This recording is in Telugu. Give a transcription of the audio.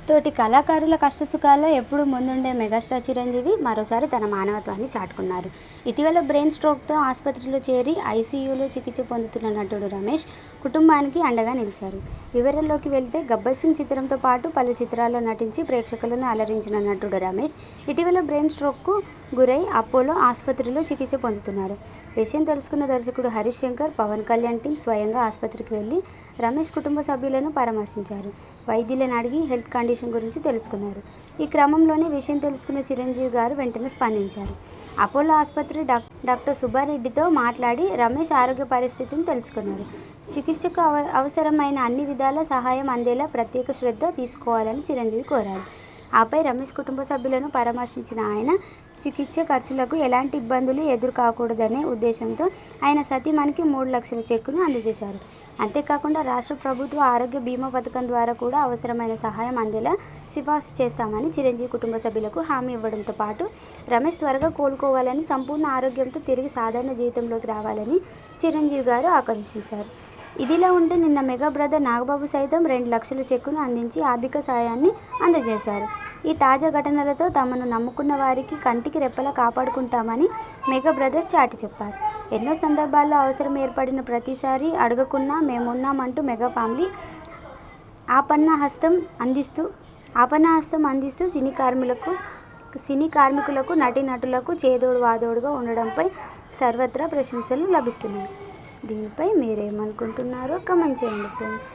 తోటి కళాకారుల కష్టసుఖాల్లో ఎప్పుడూ ముందుండే మెగాస్టార్ చిరంజీవి మరోసారి తన మానవత్వాన్ని చాటుకున్నారు. ఇటీవల బ్రెయిన్ స్ట్రోక్తో ఆసుపత్రిలో చేరి ఐసీయూలో చికిత్స పొందుతున్న నటుడు రమేష్ కుటుంబానికి అండగా నిలిచారు. వివరాల్లోకి వెళ్తే గబ్బర్ సింగ్ చిత్రంతో పాటు పలు చిత్రాల్లో నటించి ప్రేక్షకులను అలరించిన నటుడు రమేష్ ఇటీవల బ్రెయిన్ స్ట్రోక్కు గురై అపోలో ఆసుపత్రిలో చికిత్స పొందుతున్నారు. విషయం తెలుసుకున్న దర్శకుడు హరీష్ శంకర్, పవన్ కళ్యాణ్ టీం స్వయంగా ఆసుపత్రికి వెళ్లి రమేష్ కుటుంబ సభ్యులను పరామర్శించారు. వైద్యులను అడిగి హెల్త్ కండిషన్ గురించి తెలుసుకున్నారు. ఈ క్రమంలోనే విషయం తెలుసుకున్న చిరంజీవి గారు వెంటనే స్పందించారు. అపోలో ఆసుపత్రి డాక్టర్ సుబ్బారెడ్డితో మాట్లాడి రమేష్ ఆరోగ్య పరిస్థితిని తెలుసుకున్నారు. చికిత్సకు అవసరమైన అన్ని విధాల సహాయం అందేలా ప్రత్యేక శ్రద్ధ తీసుకోవాలని చిరంజీవి కోరారు. ఆపై రమేష్ కుటుంబ సభ్యులను పరామర్శించిన ఆయన చికిత్స ఖర్చులకు ఎలాంటి ఇబ్బందులు ఎదురుకాకూడదనే ఉద్దేశంతో ఆయన సతీమణికి 3 లక్షల చెక్కును అందజేశారు. అంతేకాకుండా రాష్ట్ర ప్రభుత్వ ఆరోగ్య బీమా పథకం ద్వారా కూడా అవసరమైన సహాయం అందేలా సిఫార్సు చేస్తామని చిరంజీవి కుటుంబ సభ్యులకు హామీ ఇవ్వడంతో పాటు రమేష్ త్వరగా కోలుకోవాలని, సంపూర్ణ ఆరోగ్యంతో తిరిగి సాధారణ జీవితంలోకి రావాలని చిరంజీవి గారు ఆకాంక్షించారు. ఇదిలా ఉంటే నిన్న మెగా బ్రదర్ నాగబాబు సైతం 2 లక్షల చెక్కును అందించి ఆర్థిక సాయాన్ని అందజేశారు. ఈ తాజా ఘటనలతో తమను నమ్ముకున్న వారికి కంటికి రెప్పలా కాపాడుకుంటామని మెగా బ్రదర్స్ చాటి చెప్పారు. ఎన్నో సందర్భాల్లో అవసరం ఏర్పడిన ప్రతిసారి అడగకున్నా మేమున్నామంటూ మెగా ఫ్యామిలీ ఆపన్న హస్తం అందిస్తూ సినీ కార్మికులకు, నటీనటులకు చేదోడు వాదోడుగా ఉండడంపై సర్వత్రా ప్రశంసలు లభిస్తున్నాయి. దీనిపై మీరేమనుకుంటున్నారో కామెంట్ చేయండి ఫ్రెండ్స్.